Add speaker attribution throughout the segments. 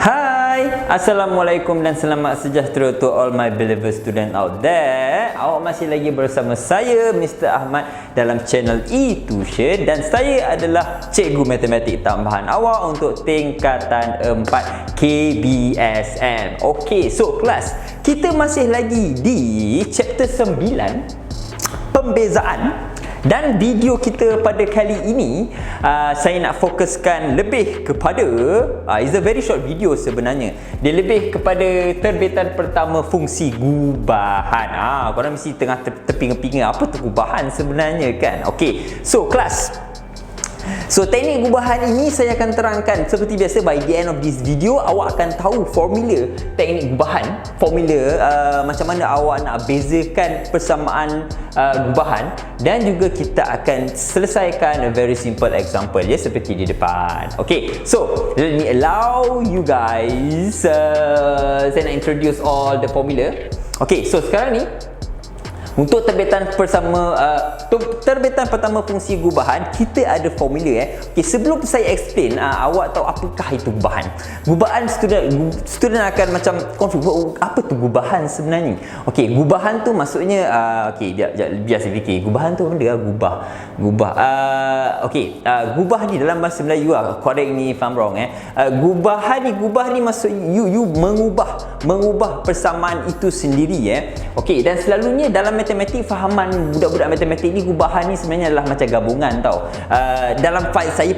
Speaker 1: Hai, Assalamualaikum dan selamat sejahtera to all my beloved student out there. Awak masih lagi bersama saya, Mr. Ahmad, dalam channel e-tuition dan saya adalah cikgu matematik tambahan awak untuk tingkatan 4 KBSM. Okey, so kelas, kita masih lagi di chapter 9, pembezaan. Dan video kita pada kali ini saya nak fokuskan lebih kepada it's a very short video sebenarnya. Dia lebih kepada terbitan pertama fungsi gubahan. Korang mesti tengah terpinga-pinga apa tu gubahan sebenarnya kan. Okey, so kelas, so teknik gubahan ini saya akan terangkan seperti biasa. By the end of this video, awak akan tahu formula teknik gubahan, formula macam mana awak nak bezakan persamaan gubahan, dan juga kita akan selesaikan a very simple example ya, seperti di depan. Okay, so let me allow you guys, saya nak introduce all the formula. Okay, so sekarang ni untuk terbitan pertama fungsi gubahan, kita ada formula Okay, sebelum saya explain, awak tahu apakah itu gubahan. Gubahan student akan macam confused, apa tu gubahan sebenarnya? Okay, gubahan tu maksudnya okay, biar saya fikir. Gubahan tu benda gubah. Okay, gubah ni dalam bahasa Melayu correct me if I'm wrong Gubah ni maksud you mengubah persamaan itu sendiri Okay, dan selalunya dalam matematik, fahaman budak-budak matematik ni, gubahan ni sebenarnya adalah macam gabungan tau. Dalam saya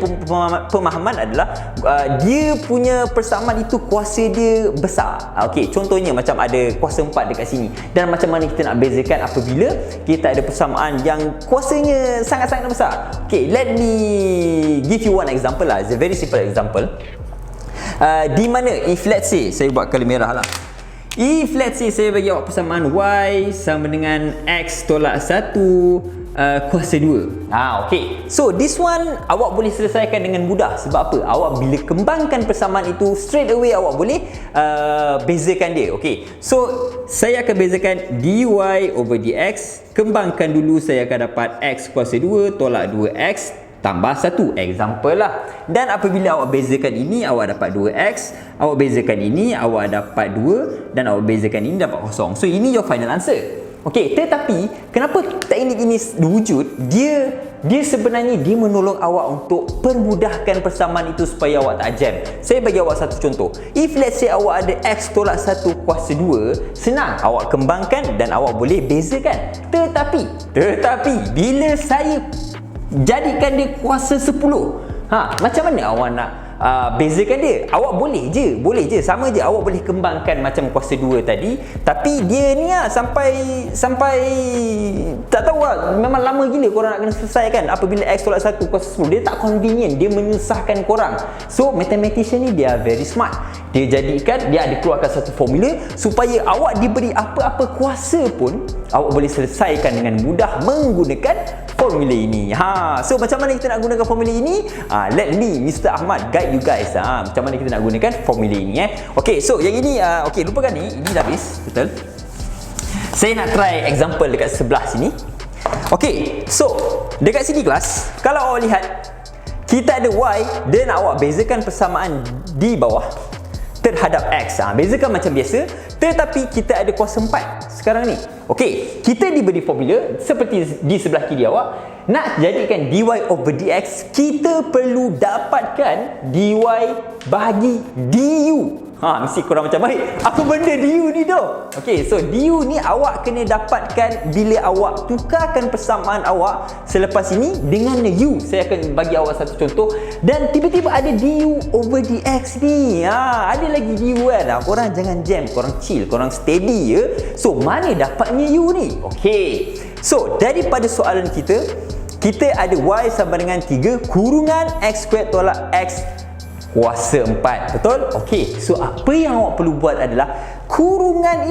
Speaker 1: pemahaman adalah dia punya persamaan itu kuasa dia besar. Okey, contohnya macam ada kuasa 4 dekat sini. Dan macam mana kita nak bezakan apabila kita ada persamaan yang kuasanya sangat-sangat besar. Okey, let me give you one example lah. It's a very simple example. Di mana if let's say saya buat colour merah lah. If let's say saya bagi awak persamaan Y sama dengan X tolak 1 kuasa 2. Okay. So this one awak boleh selesaikan dengan mudah. Sebab apa? Awak bila kembangkan persamaan itu, straight away awak boleh bezakan dia. Okay. So saya akan bezakan dy over dx. Kembangkan dulu, saya akan dapat X kuasa 2 tolak 2X tambah 1. Example lah. Dan apabila awak bezakan ini, awak dapat 2x. Awak bezakan ini, awak dapat 2. Dan awak bezakan ini, dapat kosong. So ini your final answer. Okey, tetapi kenapa teknik ini wujud? Dia sebenarnya dia menolong awak untuk permudahkan persamaan itu supaya awak tak jam. Saya bagi awak satu contoh. If let's say awak ada x tolak 1 kuasa 2, senang awak kembangkan dan awak boleh bezakan. Tetapi bila saya jadikan dia kuasa 10, macam mana awak nak bezakan dia? Awak boleh je, sama je. Awak boleh kembangkan macam kuasa 2 tadi, tapi dia ni sampai tak tahu memang lama gila korang nak kena selesaikan. Apabila x tolak 1 kuasa 10, dia tak convenient, dia menyusahkan korang. So mathematician ni dia very smart. Dia ada keluarkan satu formula supaya awak diberi apa-apa kuasa pun awak boleh selesaikan dengan mudah menggunakan formula ini. So macam mana kita nak gunakan formula ini? Let me, Mr. Ahmad, guide you guys. Macam mana kita nak gunakan formula ini Okay, so yang ini okay, lupakan ni dah habis. Betul. Saya nak try example dekat sebelah sini. Okay, so dekat sini kelas, kalau awak lihat kita ada Y dan awak bezakan persamaan di bawah terhadap X. Bezakan macam biasa, tetapi kita ada kuasa 4 sekarang ni. Okey, kita diberi formula seperti di sebelah kiri awak. Nak jadikan dy over dx, kita perlu dapatkan dy bahagi du. Mesti korang macam baik, apa benda du ni tu? Okey, so du ni awak kena dapatkan bila awak tukarkan persamaan awak selepas ini dengan u. Saya akan bagi awak satu contoh. Dan tiba-tiba ada du over dx ni. Ada lagi du kan. Korang jangan jam, korang chill, korang steady ya. So mana dapatnya u ni? Okey, so daripada soalan kita ada y sama dengan 3 kurungan x squared tolak x kuasa 4. Betul? Okey, so apa yang awak perlu buat adalah kurungan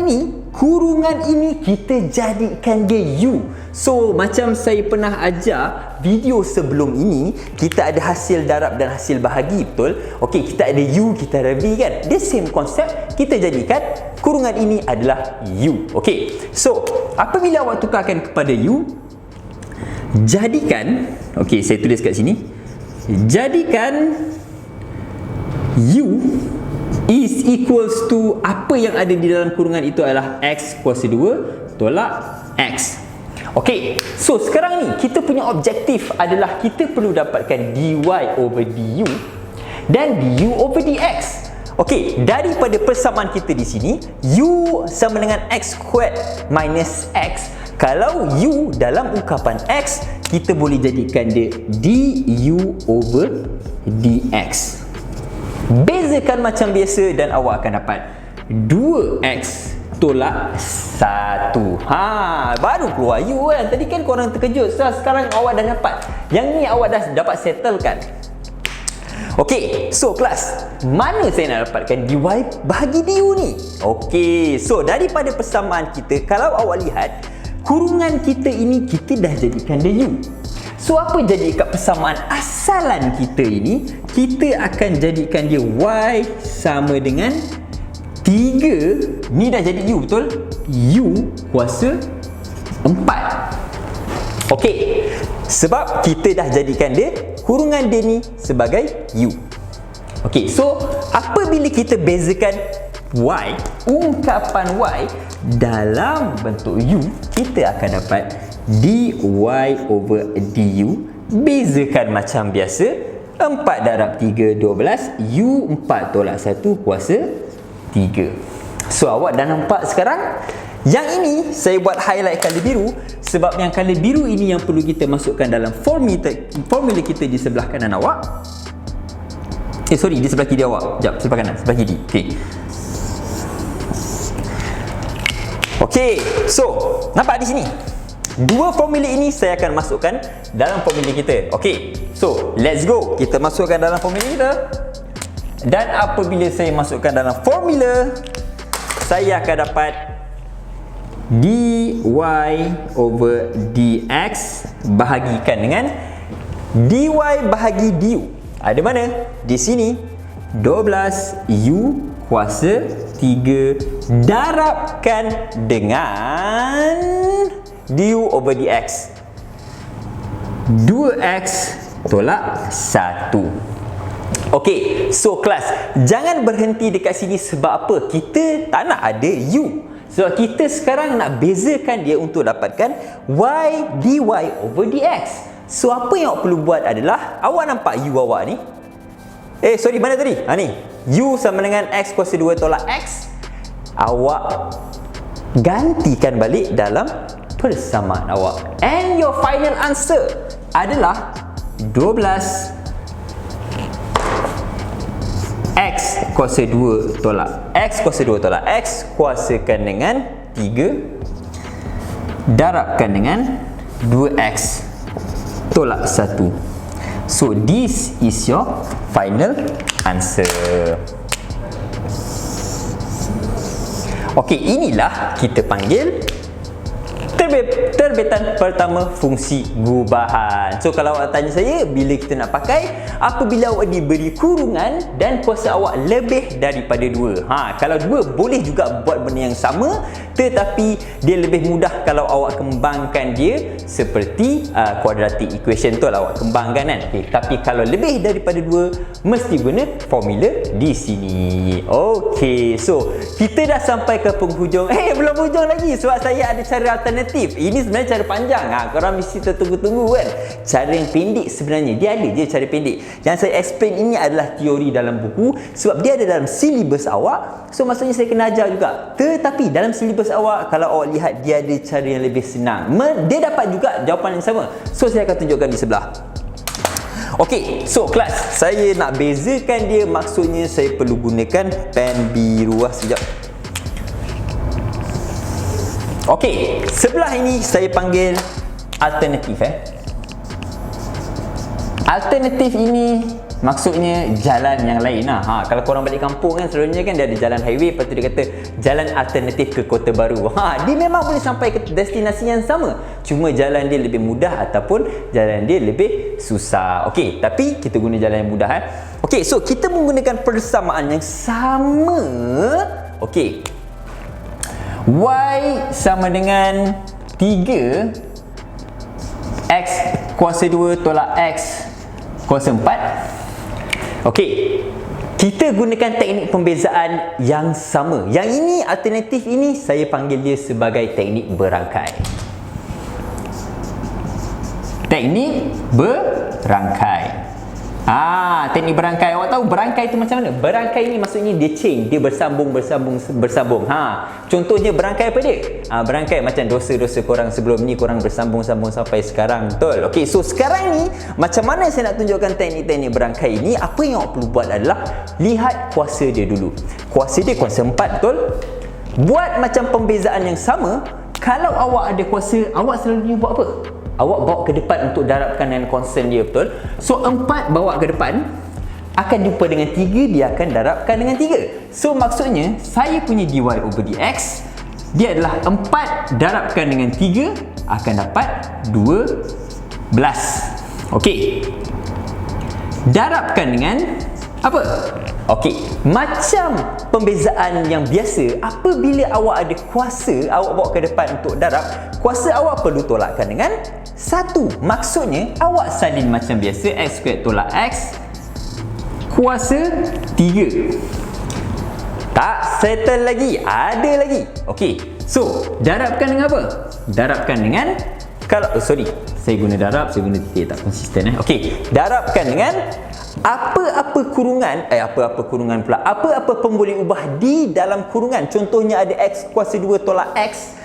Speaker 1: ini kita jadikan dia u. So macam saya pernah ajar video sebelum ini, kita ada hasil darab dan hasil bahagi. Betul? Okey, kita ada u, kita ada v kan. The same concept, kita jadikan kurungan ini adalah u. Okey, so apabila awak tukarkan kepada u, jadikan, okey saya tulis kat sini, jadikan u is equals to apa yang ada di dalam kurungan itu adalah x kuasa 2 tolak x. Okey, so sekarang ni kita punya objektif adalah kita perlu dapatkan dy over du dan du over dx. Okey, daripada persamaan kita di sini, u sama dengan x squared minus x. Kalau u dalam ungkapan x, kita boleh jadikan dia du over dx. Bezakan macam biasa dan awak akan dapat 2x tolak 1. Baru keluar u kan. Tadi kan korang terkejut. Sekarang awak dah dapat. Yang ni awak dah dapat settlekan. Okey, so kelas, mana saya nak dapatkan dy bahagi du ni? Okey, so daripada persamaan kita, kalau awak lihat, kurungan kita ini kita dah jadikan dia u. So apa jadi kat persamaan asalan kita ini? Kita akan jadikan dia y sama dengan 3. Ni dah jadi u, betul? U kuasa 4. Okey, sebab kita dah jadikan dia, kurungan dia ni sebagai u. Okey, so apabila kita bezakan y, ungkapan y dalam bentuk u, kita akan dapat dy over du. Bezakan macam biasa, 4 darab 3 12, u 4 tolak 1 kuasa 3. So awak dah nampak sekarang. Yang ini saya buat highlight color biru sebab yang color biru ini yang perlu kita masukkan dalam formula kita di sebelah kanan awak. Sorry, di sebelah kiri awak. Sekejap, sebelah kanan, sebelah kiri. Okey, so nampak di sini. Dua formula ini saya akan masukkan dalam formula kita. Okey, so let's go. Kita masukkan dalam formula kita. Dan apabila saya masukkan dalam formula, saya akan dapat dy over dx bahagikan dengan dy bahagi du. Ada mana? Di sini 12u kuasa 3 darabkan dengan du over dx. 2x tolak 1. Okey, so kelas, jangan berhenti dekat sini. Sebab apa? Kita tak nak ada u. Sebab kita sekarang nak bezakan dia untuk dapatkan y dy over dx. So apa yang awak perlu buat adalah, awak nampak u awak ni? Sorry, mana tadi? Ni. U sama dengan x kuasa 2 tolak x. Awak gantikan balik dalam persamaan awak. And your final answer adalah 12 x kuasa 2 tolak x kuasa 2 tolak x kuasakan dengan 3 darabkan dengan 2x tolak 1. So this is your final answer. Okey, inilah kita panggil terbitan pertama fungsi gubahan. So kalau awak tanya saya, bila kita nak pakai? Apabila awak diberi kurungan dan kuasa awak lebih daripada 2. Kalau 2 boleh juga buat benda yang sama, tetapi dia lebih mudah kalau awak kembangkan dia seperti quadratic equation tu lah awak kembangkan kan. Tapi kalau lebih daripada 2, mesti guna formula di sini. Okey, so kita dah sampai ke penghujung. Belum hujung lagi sebab saya ada cara alternatif. Ini sebenarnya cara panjang. Korang mesti tertunggu-tunggu kan. Cara yang pendek sebenarnya. Dia ada je cara pendek. Yang saya explain ini adalah teori dalam buku. Sebab dia ada dalam silibus awak. So maksudnya saya kena ajar juga. Tetapi dalam silibus awak, kalau awak lihat, dia ada cara yang lebih senang. Dia dapat juga jawapan yang sama. So saya akan tunjukkan di sebelah. Okey, so kelas, saya nak bezakan dia. Maksudnya saya perlu gunakan pen biru. Sekejap. Okey, sebelah ini saya panggil alternatif. Alternatif ini maksudnya jalan yang lain lah. Kalau korang balik kampung kan, selalunya kan dia ada jalan highway, lepas tu dia kata jalan alternatif ke Kota Baru. Dia memang boleh sampai ke destinasi yang sama, cuma jalan dia lebih mudah ataupun jalan dia lebih susah. Okey, tapi kita guna jalan yang mudah. Okey, so kita menggunakan persamaan yang sama. Okey, y sama dengan 3 x kuasa 2 tolak x kuasa 4. Okey, kita gunakan teknik pembezaan yang sama. Yang ini, alternatif ini, saya panggil dia sebagai teknik berangkai. Teknik berangkai. Teknik berangkai. Awak tahu berangkai itu macam mana? Berangkai ni maksudnya dia chain, dia bersambung. Contohnya berangkai apa dia? Berangkai macam dosa-dosa korang sebelum ni, korang bersambung-sambung sampai sekarang. Betul? Okey, so sekarang ni macam mana saya nak tunjukkan teknik-teknik berangkai ni? Apa yang awak perlu buat adalah lihat kuasa dia dulu. Kuasa dia kuasa 4, betul? Buat macam pembezaan yang sama. Kalau awak ada kuasa, awak selalunya buat apa? Awak bawa ke depan untuk darabkan dengan constant dia, betul? So 4 bawa ke depan, akan jumpa dengan 3, dia akan darabkan dengan 3. So maksudnya saya punya dy over dx, dia adalah 4 darabkan dengan 3 akan dapat 12. Okey, darabkan dengan apa? Okey, macam pembezaan yang biasa, apabila awak ada kuasa, awak bawa ke depan untuk darab, kuasa awak perlu tolakkan dengan 1. Maksudnya awak salin macam biasa, x squared tolak x, kuasa 3. Tak settle lagi, ada lagi. Okey, so darabkan dengan apa? Darabkan dengan, kalau saya guna darab, saya guna titik, tak konsisten. Okey, darabkan dengan apa-apa kurungan, apa-apa pun boleh ubah di dalam kurungan. Contohnya ada x kuasa 2 tolak x.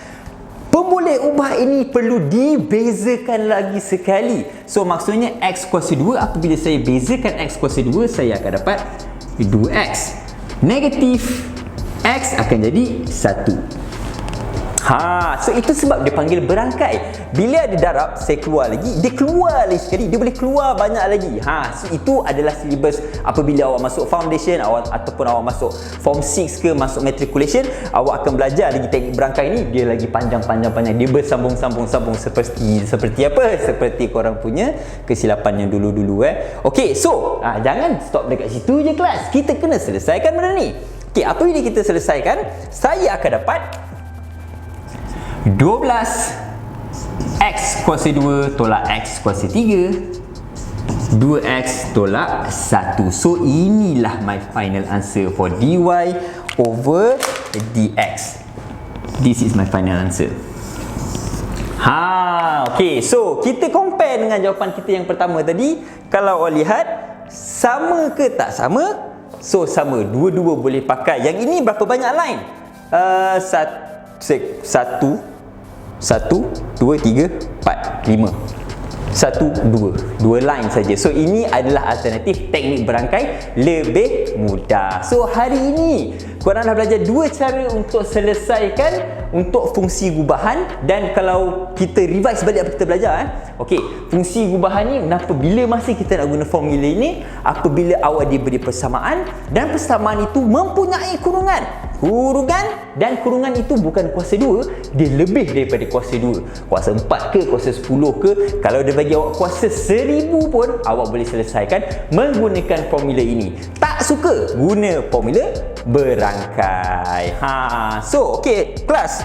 Speaker 1: Pemboleh ubah ini perlu dibezakan lagi sekali. So maksudnya x kuasa 2, apabila saya bezakan x kuasa 2, saya akan dapat 2x. Negatif x akan jadi 1. So itu sebab dia panggil berangkai. Bila ada darab, saya keluar lagi, dia keluar lagi sekali, dia boleh keluar banyak lagi. So itu adalah silibus apabila awak masuk foundation ataupun awak masuk form 6 ke, masuk matriculation, awak akan belajar lagi teknik berangkai ni. Dia lagi panjang, dia bersambung-sambung seperti apa? Seperti korang punya kesilapan yang dulu-dulu. Okey, so jangan stop dekat situ je kelas. Kita kena selesaikan benda ni. Okey, apabila kita selesaikan, saya akan dapat 12 x kuasa 2 tolak x kuasa 3, 2x tolak 1. So inilah my final answer for dy over dx. This is my final answer. Okay, so kita compare dengan jawapan kita yang pertama tadi. Kalau awak lihat, sama ke tak sama? So sama, dua-dua boleh pakai. Yang ini berapa banyak line? 1, 2, 3, 4, 5. 1, 2 line saja. So ini adalah alternatif teknik berangkai lebih mudah. So hari ini korang dah belajar 2 cara untuk selesaikan untuk fungsi gubahan. Dan kalau kita revise balik apa kita belajar, okey, fungsi gubahan ni, kenapa bila masa kita nak guna formula ini, apabila awak diberi persamaan dan persamaan itu mempunyai kurungan, dan kurungan itu bukan kuasa 2, dia lebih daripada kuasa 2, kuasa 4 ke, kuasa 10 ke. Kalau dia bagi awak kuasa 1000 pun, awak boleh selesaikan menggunakan formula ini. Tak suka, guna formula berangkai. So okay kelas,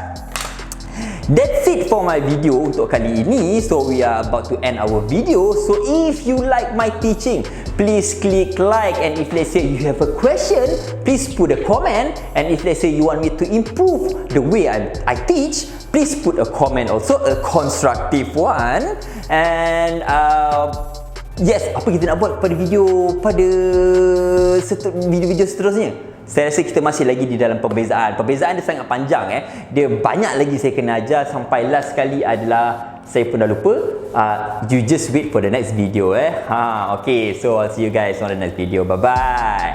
Speaker 1: that's it for my video untuk kali ini. So we are about to end our video. So if you like my teaching, please click like, and if let's say you have a question, please put a comment, and if let's say you want me to improve the way I teach, please put a comment also, a constructive one. And yes, apa kita nak buat pada video video seterusnya? Saya rasa kita masih lagi di dalam pembezaan. Pembezaan dia sangat panjang. Dia banyak lagi saya kena ajar. Sampai last kali adalah saya pun dah lupa. You just wait for the next video. Okay, so I'll see you guys on the next video. Bye bye.